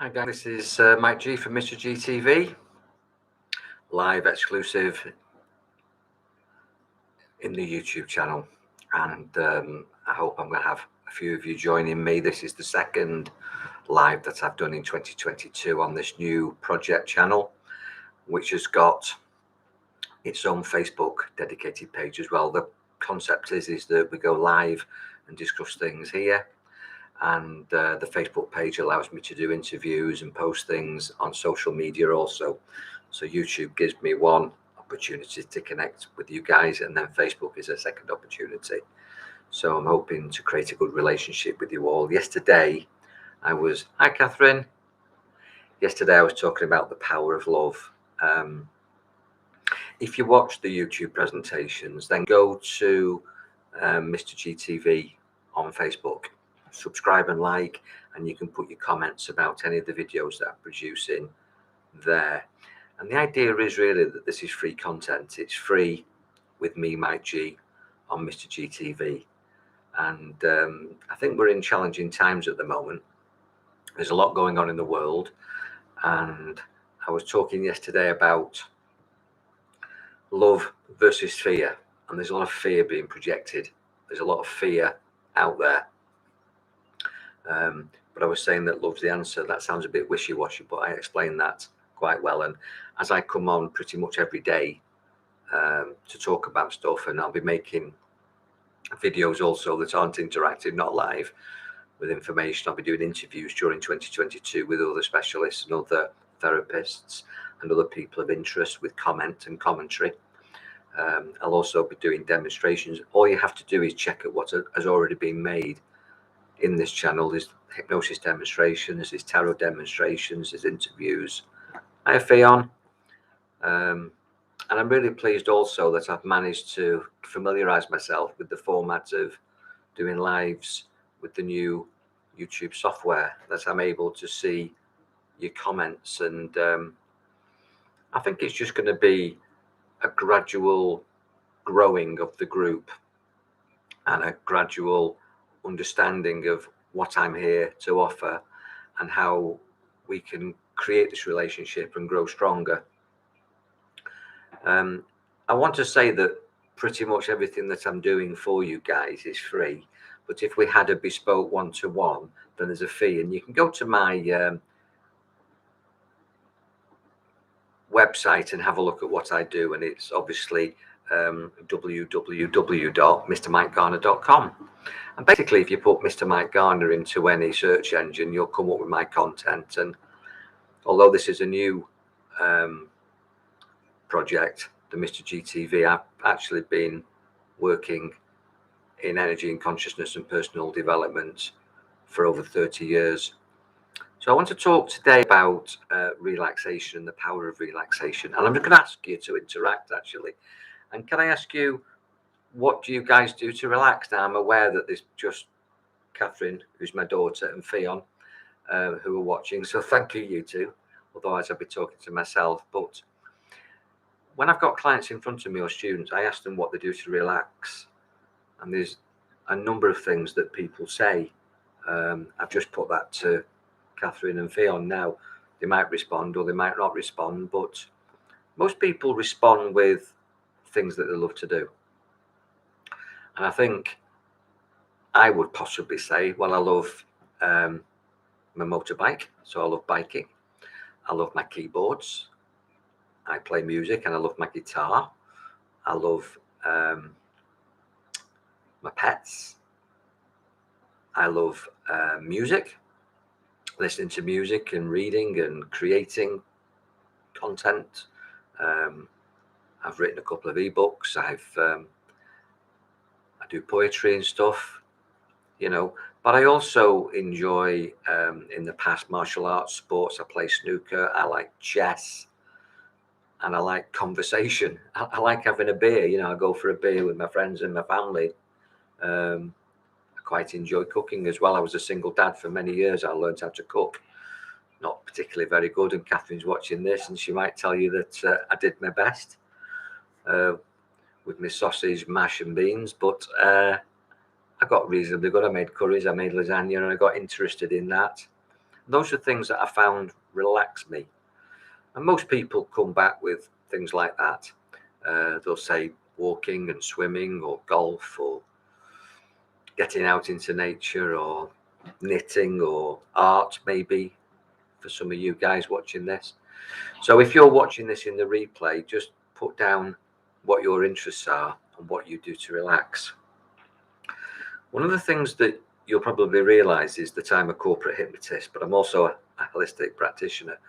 Hi guys, this is Mike G from Mr. G TV, live exclusive in the YouTube channel, and I hope I'm going to have a few of you joining me. This is the second live that I've done in 2022 on this new project channel, which has got its own Facebook dedicated page as well. The concept is that we go live and discuss things here, and the Facebook page allows me to do interviews and post things on social media also. So YouTube gives me one opportunity to connect with you guys, and then Facebook is a second opportunity. So I'm hoping to create a good relationship with you all. Yesterday hi Catherine. Yesterday I was talking about the power of love. If you watch the YouTube presentations, then go to Mr. GTV on Facebook, subscribe and like, and you can put your comments about any of the videos that I'm producing there. And the idea is really that this is free content. It's free with me, Mike G, on Mr. GTV. And I think we're in challenging times at the moment. There's a lot going on in the world, and I was talking yesterday about love versus fear, and there's a lot of fear being projected. There's a lot of fear out there, but I was saying that love's the answer. That sounds a bit wishy-washy, but I explained that quite well. And as I come on pretty much every day to talk about stuff, and I'll be making videos also that aren't interactive, not live, with information. I'll be doing interviews during 2022 with other specialists and other therapists and other people of interest with comment and commentary. I'll also be doing demonstrations. All you have to do is check out what has already been made in this channel. There's hypnosis demonstrations, there's tarot demonstrations, there's interviews. Hi Fion. And I'm really pleased also that I've managed to familiarize myself with the format of doing lives with the new YouTube software, that I'm able to see your comments. And I think it's just going to be a gradual growing of the group and a gradual understanding of what I'm here to offer and how we can create this relationship and grow stronger. I want to say that pretty much everything that I'm doing for you guys is free, but if we had a bespoke one-to-one, then there's a fee. And you can go to my website and have a look at what I do, and it's obviously www.mrmikegarner.com. and basically if you put Mr. Mike Garner into any search engine, you'll come up with my content. And although this is a new project, the Mr. GTV, I've actually been working in energy and consciousness and personal development for over 30 years. So I want to talk today about relaxation and the power of relaxation. And I'm just going to ask you to interact, actually. And can I ask you, what do you guys do to relax? Now, I'm aware that there's just Catherine, who's my daughter, and Fion, who are watching. So thank you, you two. Otherwise, I'd be talking to myself. But when I've got clients in front of me or students, I ask them what they do to relax. And there's a number of things that people say. I've just put that to Catherine and Fion. Now, they might respond or they might not respond, but most people respond with things that they love to do. And I think I would possibly say, well, I love my motorbike, so I love biking. I love my keyboards. I play music, and I love my guitar. I love my pets. I love music, listening to music and reading and creating content. I've written a couple of ebooks. I do poetry and stuff, but I also enjoy in the past martial arts, sports. I play snooker. I like chess, and I like conversation. I like having a beer. I go for a beer with my friends and my family. I quite enjoy cooking as well. I was a single dad for many years. I learned how to cook. Not particularly very good, and Catherine's watching this, and she might tell you that I did my best with my sausage, mash and beans, but I got reasonably good. I made curries, I made lasagna, and I got interested in that. Those are things that I found relax me. And most people come back with things like that. They'll say walking and swimming or golf or getting out into nature or knitting or art, maybe, for some of you guys watching this. So if you're watching this in the replay, just put down what your interests are and what you do to relax. One of the things that you'll probably realize is that I'm a corporate hypnotist, but I'm also a holistic practitioner.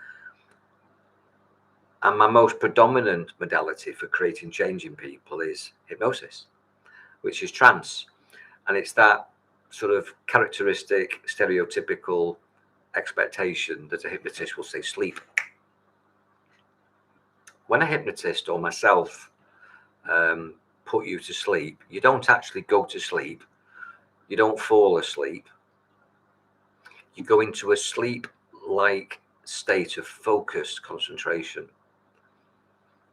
And my most predominant modality for creating change in people is hypnosis, which is trance. And it's that sort of characteristic, stereotypical expectation that a hypnotist will say sleep. When a hypnotist or myself put you to sleep, you don't actually go to sleep. You don't fall asleep. You go into a sleep-like state of focused concentration.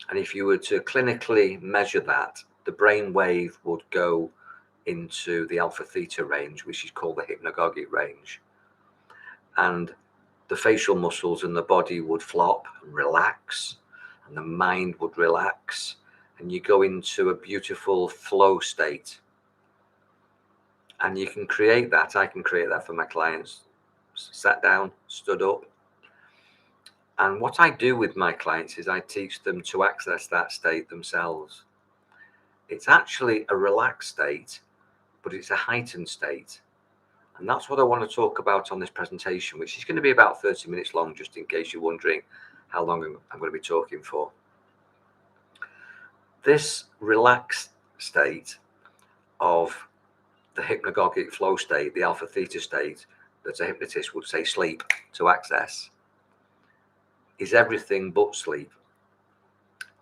And if you were to clinically measure that, the brain wave would go into the alpha theta range, which is called the hypnagogic range. And the facial muscles in the body would flop and relax, and the mind would relax, and you go into a beautiful flow state. And you can create that. I can create that for my clients. Sat down, stood up. And what I do with my clients is I teach them to access that state themselves. It's actually a relaxed state, but it's a heightened state. And that's what I want to talk about on this presentation, which is going to be about 30 minutes long, just in case you're wondering how long I'm going to be talking for. This relaxed state of the hypnagogic flow state, the alpha theta state, that a hypnotist would say sleep to access, is everything but sleep.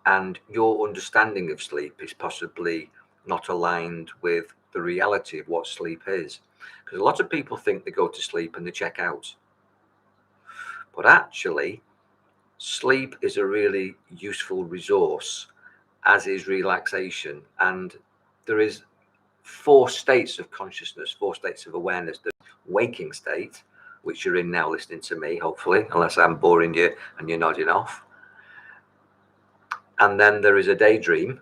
And your understanding of sleep is possibly not aligned with the reality of what sleep is. Because a lot of people think they go to sleep and they check out. But actually, sleep is a really useful resource, as is relaxation. And there is 4 states of consciousness, 4 states of awareness. The waking state, which you're in now listening to me, hopefully, unless I'm boring you and you're nodding off. And then there is a daydream,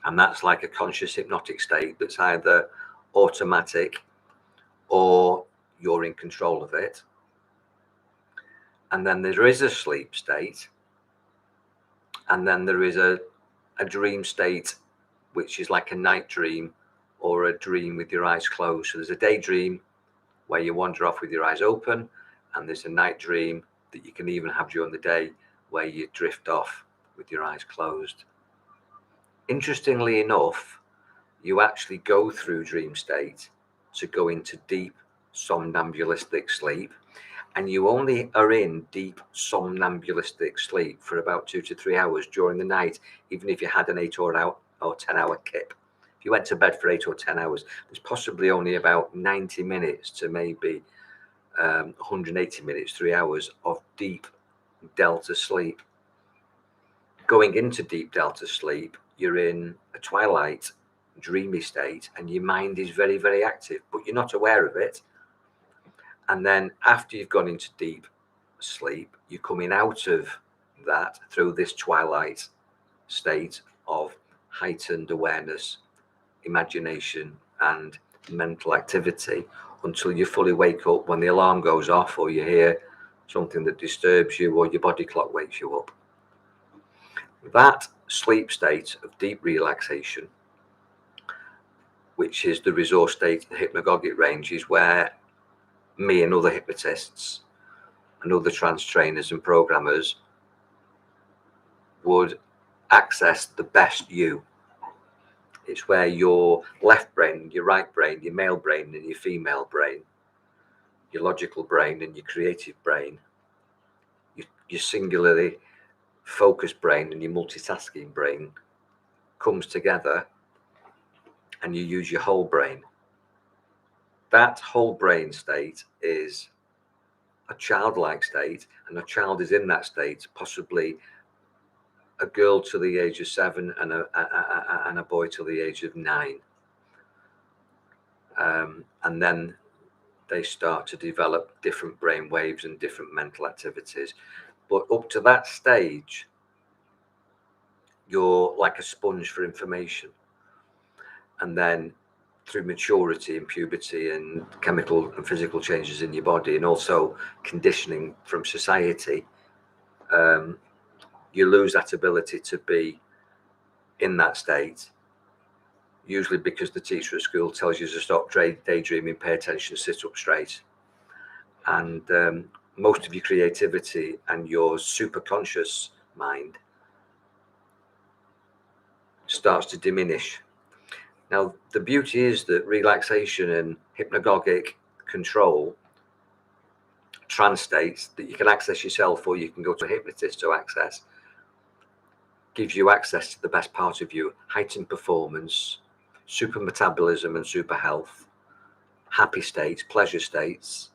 and that's like a conscious hypnotic state that's either automatic or you're in control of it. And then there is a sleep state, and then there is a dream state, which is like a night dream or a dream with your eyes closed. So there's a daydream where you wander off with your eyes open, and there's a night dream that you can even have during the day where you drift off with your eyes closed. Interestingly enough, you actually go through dream state to go into deep somnambulistic sleep, and you only are in deep somnambulistic sleep for about 2 to 3 hours during the night, even if you had an 8 or 10 hour kip. If you went to bed for 8 or 10 hours, there's possibly only about 90 minutes to maybe 180 minutes, 3 hours of deep delta sleep. Going into deep delta sleep, you're in a twilight dreamy state, and your mind is very, very active, but you're not aware of it. And then after you've gone into deep sleep, you're coming out of that through this twilight state of heightened awareness, imagination, and mental activity, until you fully wake up when the alarm goes off, or you hear something that disturbs you, or your body clock wakes you up. That sleep state of deep relaxation, which is the resource state, the hypnagogic range, is where me and other hypnotists and other trance trainers and programmers would access the best you. It's where your left brain, your right brain, your male brain and your female brain, your logical brain and your creative brain, your singularly focused brain and your multitasking brain comes together, and you use your whole brain. That whole brain state is a childlike state, and a child is in that state, possibly a girl to the age of 7 and a boy to the age of 9. And then they start to develop different brain waves and different mental activities. But up to that stage, you're like a sponge for information. And then through maturity and puberty and chemical and physical changes in your body, and also conditioning from society, you lose that ability to be in that state, usually because the teacher at school tells you to stop daydreaming, pay attention, sit up straight. And most of your creativity and your superconscious mind starts to diminish. Now, the beauty is that relaxation and hypnagogic control, trance states that you can access yourself or you can go to a hypnotist to access, gives you access to the best part of you, heightened performance, super metabolism and super health, happy states, pleasure states,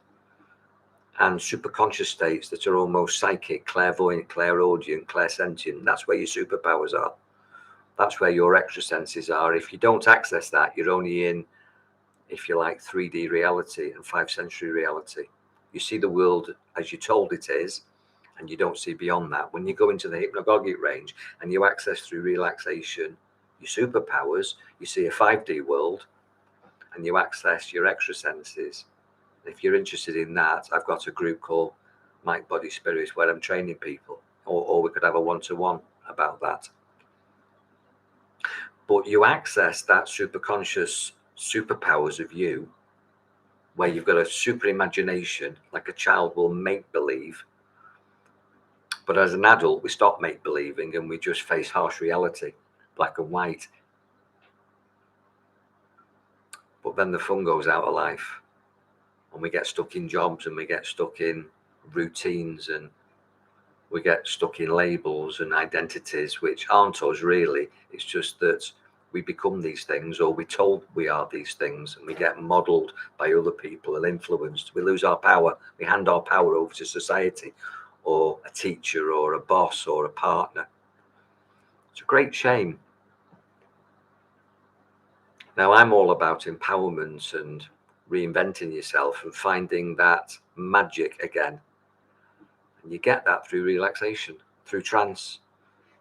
and superconscious states that are almost psychic, clairvoyant, clairaudient, clairsentient. That's where your superpowers are. That's where your extra senses are. If you don't access that, you're only in, if you like, 3D reality and 5 sensory reality. You see the world as you're told it is, and you don't see beyond that. When you go into the hypnagogic range and you access through relaxation your superpowers, you see a 5D world and you access your extra senses. If you're interested in that, I've got a group called Mind, Body, Spirit where I'm training people, or we could have a one-to-one about that. But you access that superconscious superpowers of you, where you've got a super imagination, like a child will make believe. But as an adult, we stop make believing and we just face harsh reality, black and white. But then the fun goes out of life, and we get stuck in jobs, and we get stuck in routines, and we get stuck in labels and identities which aren't us really. It's just that we become these things, or we're told we are these things, and we get modeled by other people and influenced. We lose our power. We hand our power over to society or a teacher or a boss or a partner. It's a great shame. Now, I'm all about empowerment and reinventing yourself and finding that magic again. And you get that through relaxation, through trance,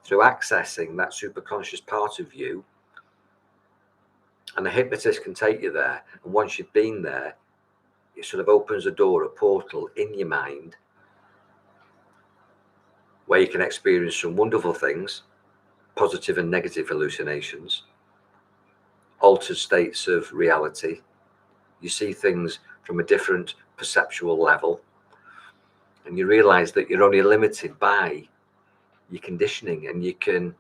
through accessing that superconscious part of you. And the hypnotist can take you there. And once you've been there, it sort of opens a door, a portal in your mind where you can experience some wonderful things, positive and negative hallucinations, altered states of reality. You see things from a different perceptual level, and you realize that you're only limited by your conditioning, and you can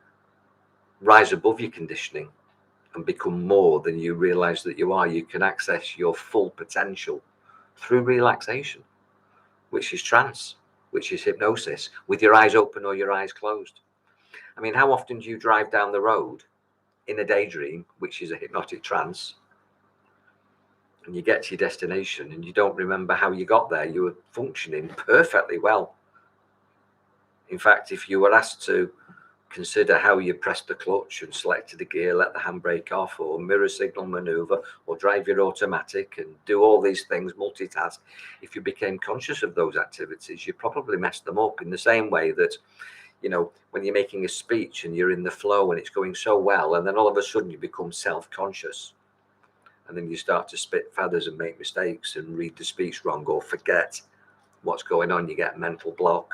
rise above your conditioning and become more than you realize that you are. You can access your full potential through relaxation, which is trance, which is hypnosis, with your eyes open or your eyes closed. I mean, how often do you drive down the road in a daydream, which is a hypnotic trance, and you get to your destination and you don't remember how you got there? You were functioning perfectly well. In fact, if you were asked to consider how you pressed the clutch and selected the gear, let the handbrake off, or mirror signal maneuver, or drive your automatic and do all these things, multitask, if you became conscious of those activities, you probably messed them up. In the same way that, you know, when you're making a speech and you're in the flow and it's going so well, and then all of a sudden you become self-conscious, and then you start to spit feathers and make mistakes and read the speech wrong or forget what's going on. You get mental block,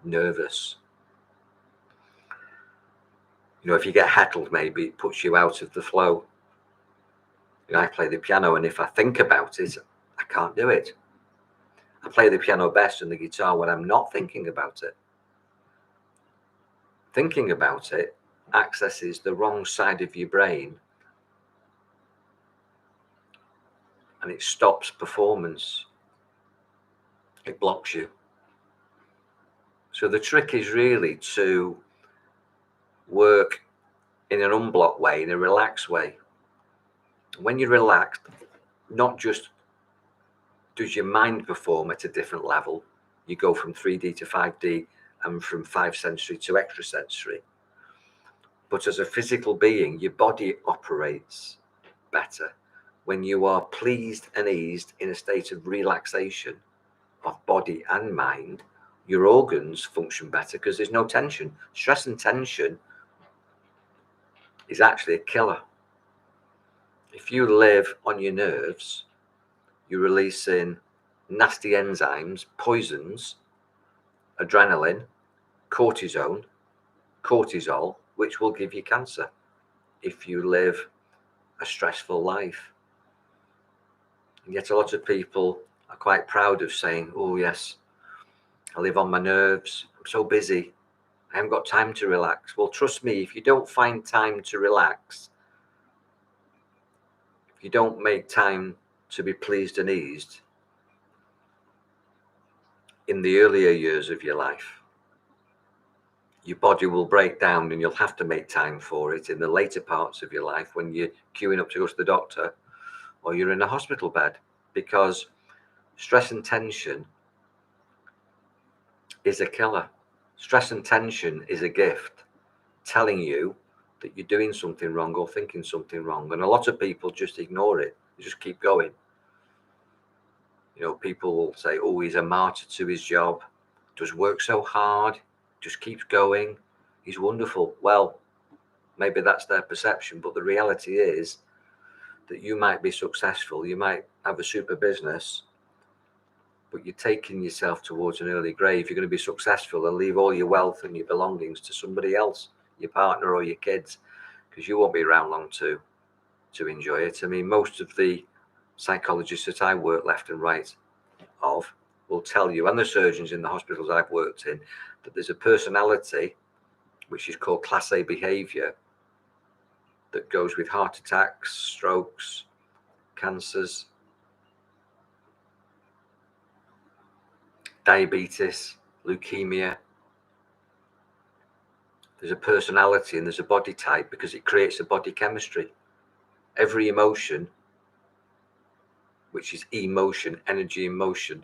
nervous. You know, if you get heckled, maybe it puts you out of the flow. You know, I play the piano, and if I think about it, I can't do it. I play the piano best and the guitar when I'm not thinking about it. Thinking about it accesses the wrong side of your brain, and it stops performance. It blocks you. So the trick is really to work in an unblocked way, in a relaxed way. When you're relaxed, not just does your mind perform at a different level, you go from 3D to 5D and from 5 sensory to extra sensory, but as a physical being, your body operates better. when you are pleased and eased in a state of relaxation of body and mind, your organs function better because there's no tension. Stress and tension is actually a killer. If you live on your nerves, you're releasing nasty enzymes, poisons, adrenaline, cortisol, which will give you cancer if you live a stressful life. And yet a lot of people are quite proud of saying, oh yes, I live on my nerves, I'm so busy, I haven't got time to relax. Well, trust me, if you don't find time to relax, if you don't make time to be pleased and eased in the earlier years of your life, your body will break down and you'll have to make time for it in the later parts of your life when you're queuing up to go to the doctor or you're in a hospital bed, because stress and tension is a killer. Stress and tension is a gift telling you that you're doing something wrong or thinking something wrong. And a lot of people just ignore it. They just keep going. You know, people will say, oh, he's a martyr to his job, does work so hard, just keeps going, he's wonderful. Well, maybe that's their perception, but the reality is that you might be successful, you might have a super business, but you're taking yourself towards an early grave. You're going to be successful and leave all your wealth and your belongings to somebody else, your partner or your kids, because you won't be around long to enjoy it. I mean, most of the psychologists that I work left and right of will tell you, and the surgeons in the hospitals I've worked in, that there's a personality which is called class A behavior that goes with heart attacks, strokes, cancers, diabetes, leukemia. There's a personality and there's a body type because it creates a body chemistry. Every emotion, which is emotion, energy in motion,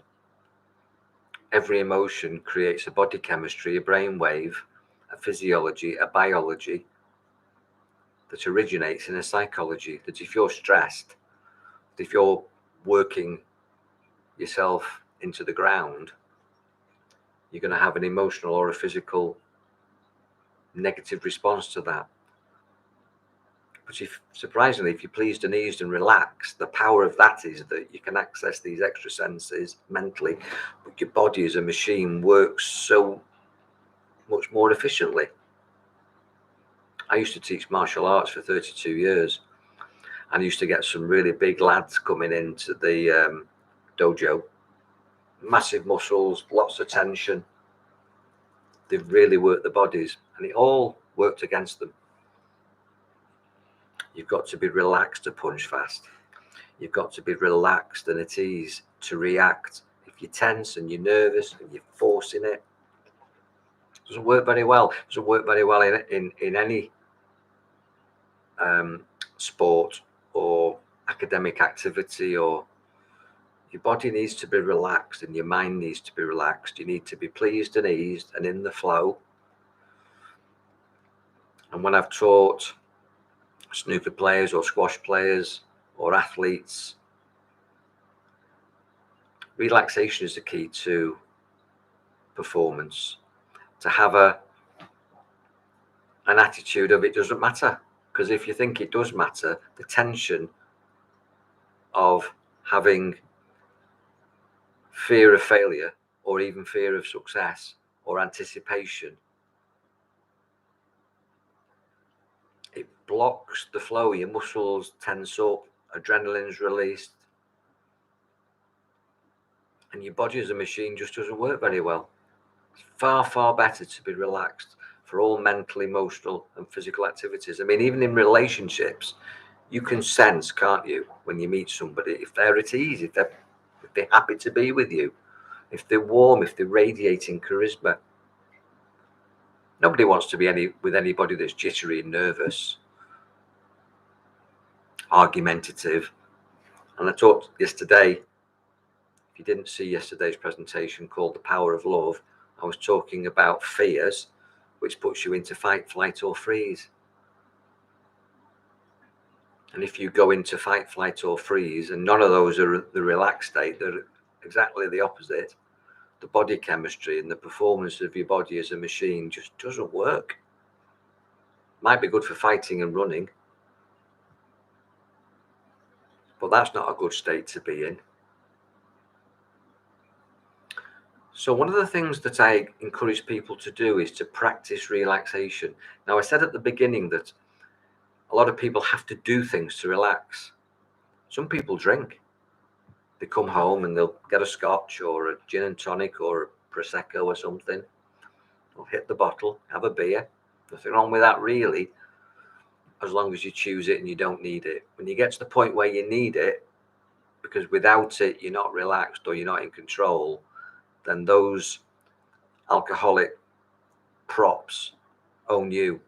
every emotion creates a body chemistry, a brain wave, a physiology, a biology that originates in a psychology. That if you're stressed, if you're working yourself into the ground, you're going to have an emotional or a physical negative response to that. But if, surprisingly, if you're pleased and eased and relaxed, the power of that is that you can access these extra senses mentally, but your body as a machine works so much more efficiently. I used to teach martial arts for 32 years and I used to get some really big lads coming into the dojo, massive muscles, lots of tension. They've really worked the bodies and it all worked against them. You've got to be relaxed to punch fast. You've got to be relaxed and at ease to react. If you're tense and you're nervous and you're forcing it, doesn't work very well. It doesn't work very well in any sport or academic activity. Or your body needs to be relaxed and your mind needs to be relaxed. You need to be pleased and eased and in the flow. And when I've taught snooker players or squash players or athletes, relaxation is the key to performance. To have an attitude of it doesn't matter, because if you think it does matter, the tension of having fear of failure or even fear of success or anticipation, it blocks the flow. Your muscles tense up, adrenaline's released, and your body as a machine just doesn't work very well. It's far, far better to be relaxed for all mental, emotional and physical activities. I mean, even in relationships, you can sense, can't you, when you meet somebody, if they're at ease, if they're happy to be with you, if they're warm, if they're radiating charisma. Nobody wants to be with anybody that's jittery and nervous, argumentative. And I talked yesterday, if you didn't see yesterday's presentation called The Power of Love, I was talking about fears, which puts you into fight, flight or freeze. And if you go into fight, flight, or freeze, and none of those are the relaxed state, they're exactly the opposite, the body chemistry and the performance of your body as a machine just doesn't work. Might be good for fighting and running, but that's not a good state to be in. So one of the things that I encourage people to do is to practice relaxation. Now, I said at the beginning that a lot of people have to do things to relax. Some people drink. They come home and they'll get a scotch or a gin and tonic or a prosecco or something. They'll hit the bottle, have a beer. Nothing wrong with that, really, as long as you choose it and you don't need it. When you get to the point where you need it, because without it you're not relaxed or you're not in control, then those alcoholic props own you.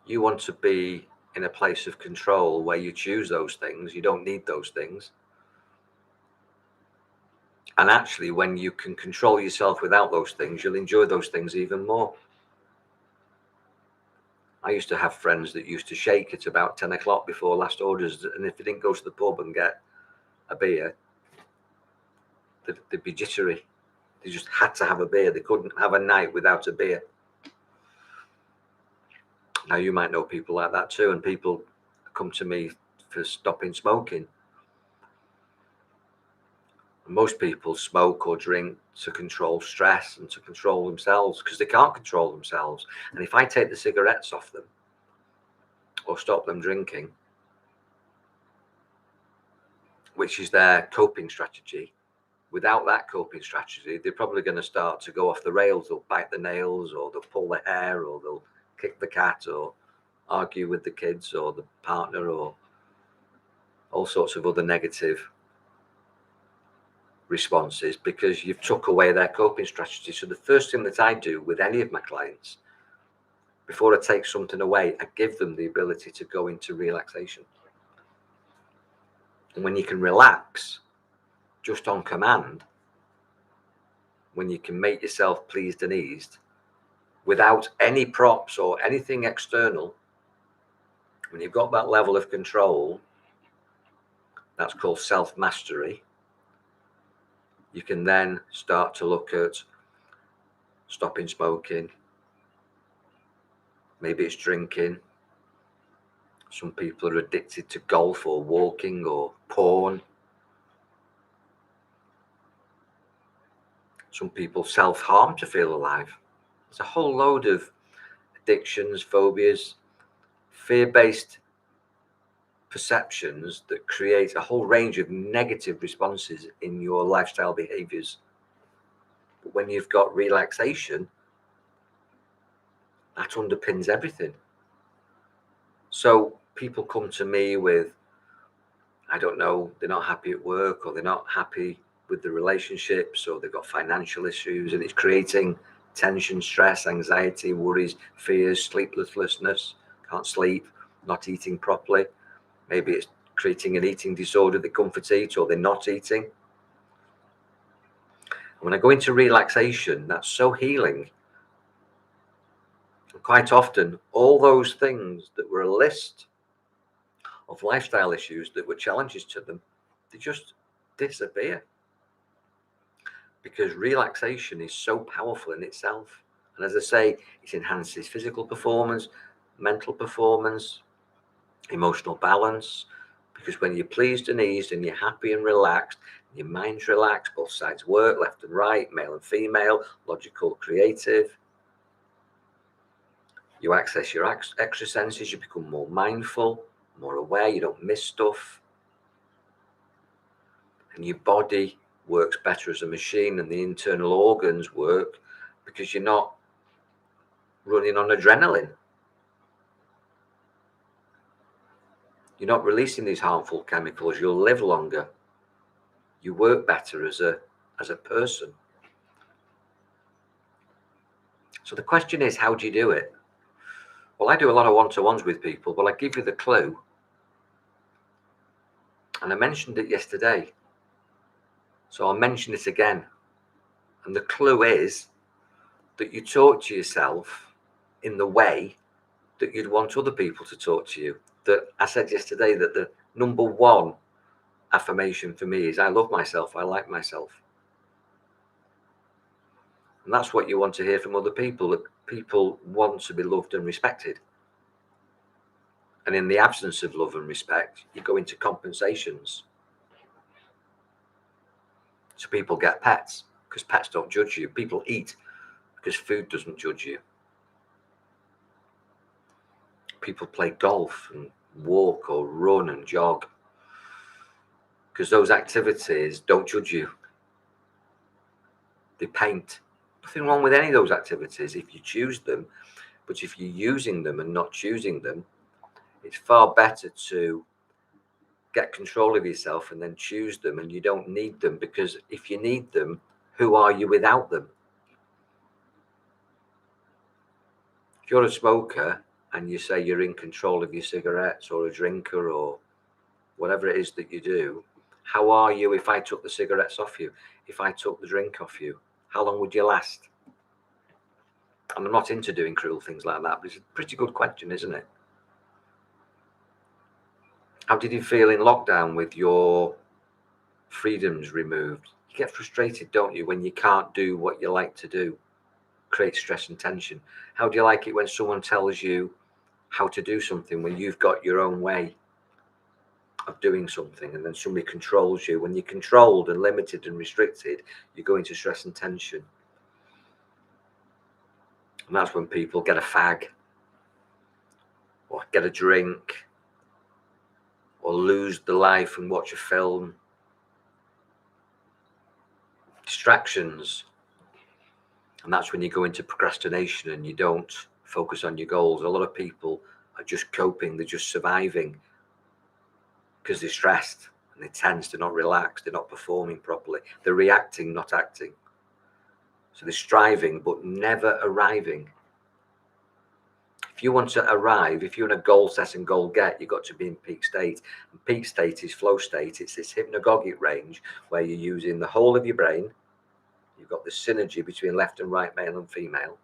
You want to be in a place of control where you choose those things. You don't need those things. And actually, when you can control yourself without those things, you'll enjoy those things even more. I used to have friends that used to shake at about 10 o'clock before last orders, and if they didn't go to the pub and get a beer, they'd be jittery. They just had to have a beer. They couldn't have a night without a beer. Now, you might know people like that too, and people come to me for stopping smoking. Most people smoke or drink to control stress and to control themselves because they can't control themselves. And if I take the cigarettes off them or stop them drinking, which is their coping strategy, without that coping strategy, they're probably going to start to go off the rails. They'll bite the nails, or they'll pull their hair, or they'll kick the cat, or argue with the kids or the partner, or all sorts of other negative responses because you've took away their coping strategy. So the first thing that I do with any of my clients, before I take something away, I give them the ability to go into relaxation. And when you can relax just on command, when you can make yourself pleased and eased without any props or anything external, when you've got that level of control, that's called self-mastery. You can then start to look at stopping smoking. Maybe it's drinking. Some people are addicted to golf or walking or porn. Some people self-harm to feel alive. There's a whole load of addictions, phobias, fear-based perceptions that create a whole range of negative responses in your lifestyle behaviors. But when you've got relaxation, that underpins everything. So people come to me with, I don't know, they're not happy at work, or they're not happy with the relationships, or they've got financial issues, and it's creating tension, stress, anxiety, worries, fears, sleeplessness, can't sleep, not eating properly. Maybe it's creating an eating disorder, they comfort eat, or they're not eating. When I go into relaxation, that's so healing. And quite often, all those things that were a list of lifestyle issues that were challenges to them, they just disappear. Because relaxation is so powerful in itself. And as I say, it enhances physical performance, mental performance, emotional balance. Because when you're pleased and eased and you're happy and relaxed, your mind's relaxed, both sides work, left and right, male and female, logical, creative. You access your extra senses, you become more mindful, more aware, you don't miss stuff. And your body works better as a machine, and the internal organs work because you're not running on adrenaline. You're not releasing these harmful chemicals. You'll live longer. You work better as a person. So the question is, how do you do it? Well, I do a lot of one-to-ones with people, but I give you the clue. And I mentioned it yesterday, so I'll mention it again. And the clue is that you talk to yourself in the way that you'd want other people to talk to you. That I said yesterday that the number one affirmation for me is I love myself, I like myself. And that's what you want to hear from other people, that people want to be loved and respected. And in the absence of love and respect, you go into compensations. So people get pets because pets don't judge you. People eat because food doesn't judge you. People play golf and walk or run and jog because those activities don't judge you. They paint. Nothing wrong with any of those activities if you choose them, but if you're using them and not choosing them, it's far better to get control of yourself and then choose them, and you don't need them, because if you need them, who are you without them? If you're a smoker and you say you're in control of your cigarettes, or a drinker, or whatever it is that you do, how are you if I took the cigarettes off you? If I took the drink off you, how long would you last? And I'm not into doing cruel things like that, but it's a pretty good question, isn't it? How did you feel in lockdown with your freedoms removed? You get frustrated, don't you, when you can't do what you like to do? Creates stress and tension. How do you like it when someone tells you how to do something when you've got your own way of doing something, and then somebody controls you? When you're controlled and limited and restricted, you go into stress and tension. And that's when people get a fag, or get a drink, or lose the life and watch a film. Distractions. And that's when you go into procrastination and you don't focus on your goals. A lot of people are just coping, they're just surviving because they're stressed and they're tense, they're not relaxed, they're not performing properly, they're reacting, not acting. So they're striving but never arriving. If you want to arrive, if you're in a goal set and goal get, you've got to be in peak state. And peak state is flow state. It's this hypnagogic range where you're using the whole of your brain. You've got the synergy between left and right, male and female.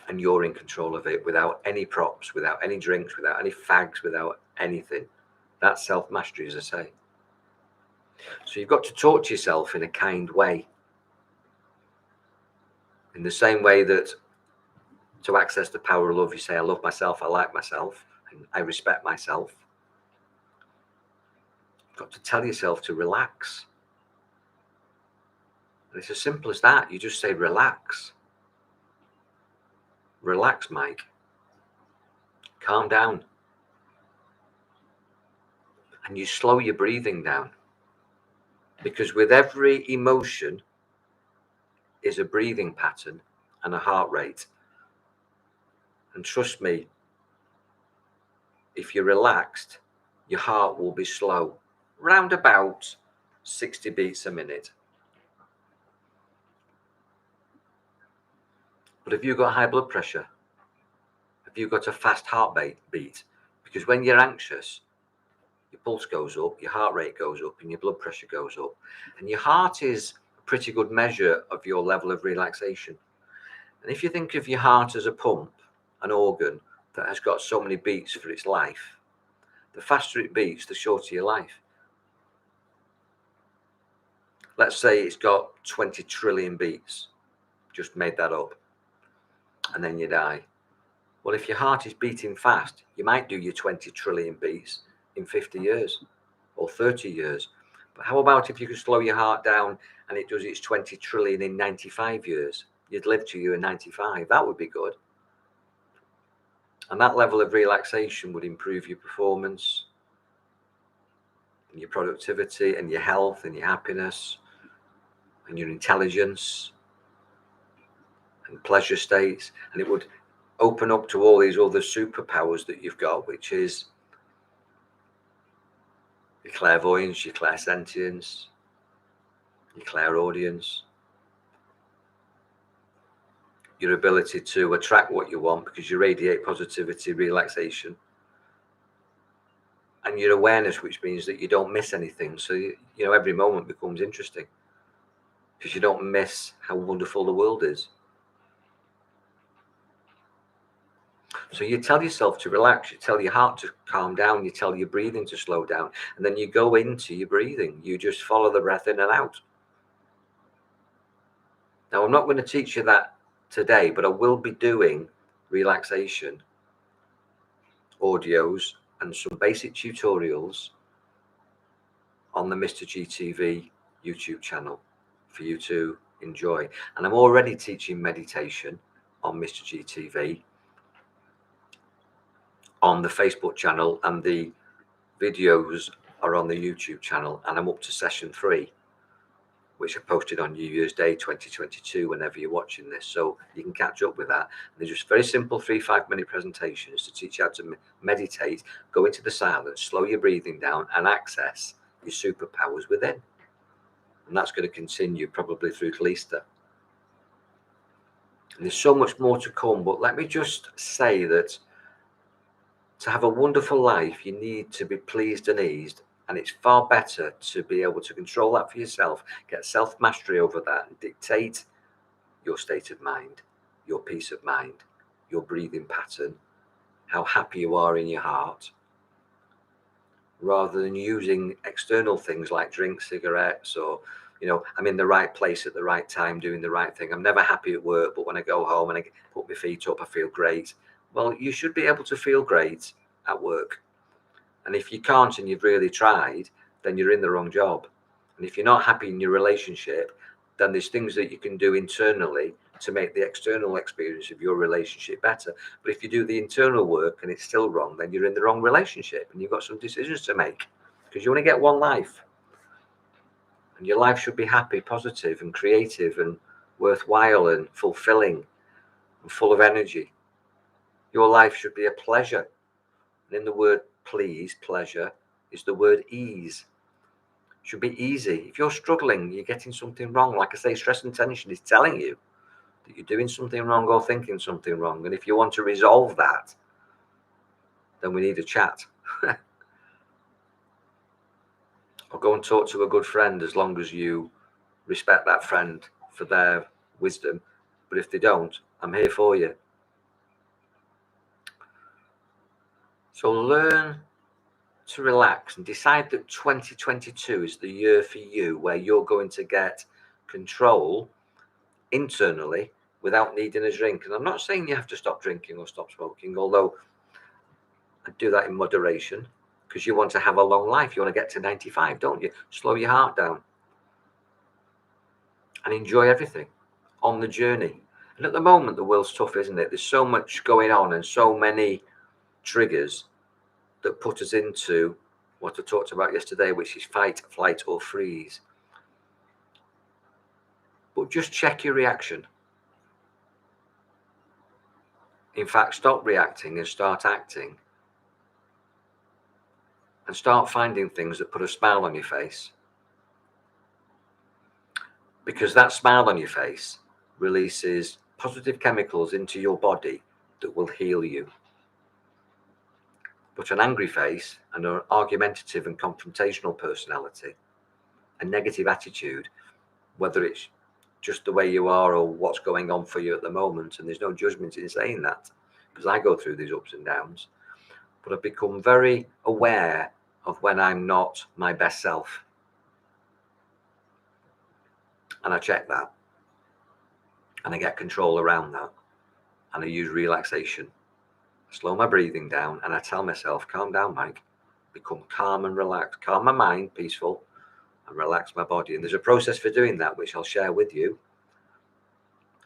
And you're in control of it without any props, without any drinks, without any fags, without anything. That's self-mastery, as I say. So you've got to talk to yourself in a kind way. In the same way that to access the power of love, you say, I love myself, I like myself, and I respect myself. You've got to tell yourself to relax. And it's as simple as that. You just say, relax. Relax, Mike. Calm down. And you slow your breathing down. Because with every emotion is a breathing pattern and a heart rate. And trust me, if you're relaxed, your heart will be slow, round about 60 beats a minute. But have you got high blood pressure? Have you got a fast heartbeat? Because when you're anxious, your pulse goes up, your heart rate goes up, and your blood pressure goes up. And your heart is a pretty good measure of your level of relaxation. And if you think of your heart as a pump, an organ that has got so many beats for its life, the faster it beats, the shorter your life. Let's say it's got 20 trillion beats. Just made that up. And then you die. Well, if your heart is beating fast, you might do your 20 trillion beats in 50 years or 30 years. But how about if you could slow your heart down and it does its 20 trillion in 95 years? You'd live to you in 95. That would be good. And that level of relaxation would improve your performance and your productivity and your health and your happiness and your intelligence and pleasure states. And it would open up to all these other superpowers that you've got, which is your clairvoyance, your clairsentience, your clairaudience, your ability to attract what you want because you radiate positivity, relaxation, and your awareness, which means that you don't miss anything. So, every moment becomes interesting because you don't miss how wonderful the world is. So you tell yourself to relax, you tell your heart to calm down, you tell your breathing to slow down, and then you go into your breathing. You just follow the breath in and out. Now, I'm not going to teach you that today, but I will be doing relaxation audios and some basic tutorials on the Mr. GTV YouTube channel for you to enjoy. And I'm already teaching meditation on Mr. GTV on the Facebook channel, and the videos are on the YouTube channel, and I'm up to session 3, which I posted on New Year's Day 2022 whenever you're watching this, so you can catch up with that. And they're just very simple 3-5 minute presentations to teach you how to meditate, go into the silence, slow your breathing down, and access your superpowers within. And that's going to continue probably through till Easter. And there's so much more to come, but let me just say that to have a wonderful life, you need to be pleased and eased. And it's far better to be able to control that for yourself, get self-mastery over that, and dictate your state of mind, your peace of mind, your breathing pattern, how happy you are in your heart, rather than using external things like drink, cigarettes, or, I'm in the right place at the right time, doing the right thing. I'm never happy at work, but when I go home and I put my feet up, I feel great. Well, you should be able to feel great at work. And if you can't and you've really tried, then you're in the wrong job. And if you're not happy in your relationship, then there's things that you can do internally to make the external experience of your relationship better. But if you do the internal work and it's still wrong, then you're in the wrong relationship, and you've got some decisions to make, because you only get one life. And your life should be happy, positive, and creative, and worthwhile, and fulfilling, and full of energy. Your life should be a pleasure. And in the word pleasure is the word ease. It should be easy. If you're struggling, you're getting something wrong. Like I say, stress and tension is telling you that you're doing something wrong or thinking something wrong. And if you want to resolve that, then we need a chat. Or go and talk to a good friend, as long as you respect that friend for their wisdom. But if they don't, I'm here for you. So learn to relax and decide that 2022 is the year for you, where you're going to get control internally without needing a drink. And I'm not saying you have to stop drinking or stop smoking, although I do that in moderation, because you want to have a long life. You want to get to 95, don't you? Slow your heart down and enjoy everything on the journey. And at the moment, the world's tough, isn't it? There's so much going on and so many triggers that put us into what I talked about yesterday, which is fight, flight, or freeze. But just check your reaction. In fact, stop reacting and start acting. And start finding things that put a smile on your face. Because that smile on your face releases positive chemicals into your body that will heal you. But an angry face and an argumentative and confrontational personality, a negative attitude, whether it's just the way you are or what's going on for you at the moment, and there's no judgment in saying that, because I go through these ups and downs, but I've become very aware of when I'm not my best self. And I check that, and I get control around that, and I use relaxation. I slow my breathing down, and I tell myself, calm down, Mike, become calm and relaxed, calm my mind, peaceful, and relax my body. And there's a process for doing that, which I'll share with you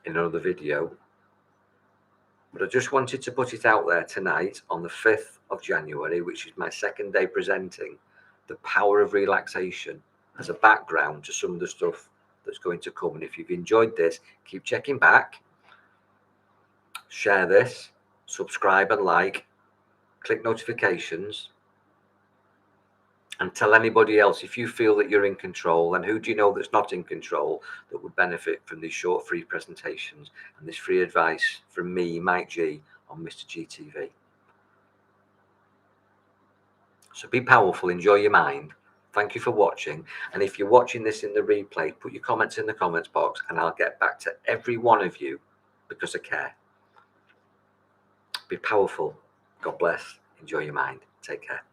in another video. But I just wanted to put it out there tonight on the 5th of January, which is my second day presenting the Power of Relaxation as a background to some of the stuff that's going to come. And if you've enjoyed this, keep checking back, share this, subscribe and like, click notifications, and tell anybody else. If you feel that you're in control, and who do you know that's not in control that would benefit from these short free presentations and this free advice from me, Mike G, on Mr. GTV. So be powerful, enjoy your mind. Thank you for watching. And if you're watching this in the replay, put your comments in the comments box, and I'll get back to every one of you, because I care. Be powerful. God bless. Enjoy your mind. Take care.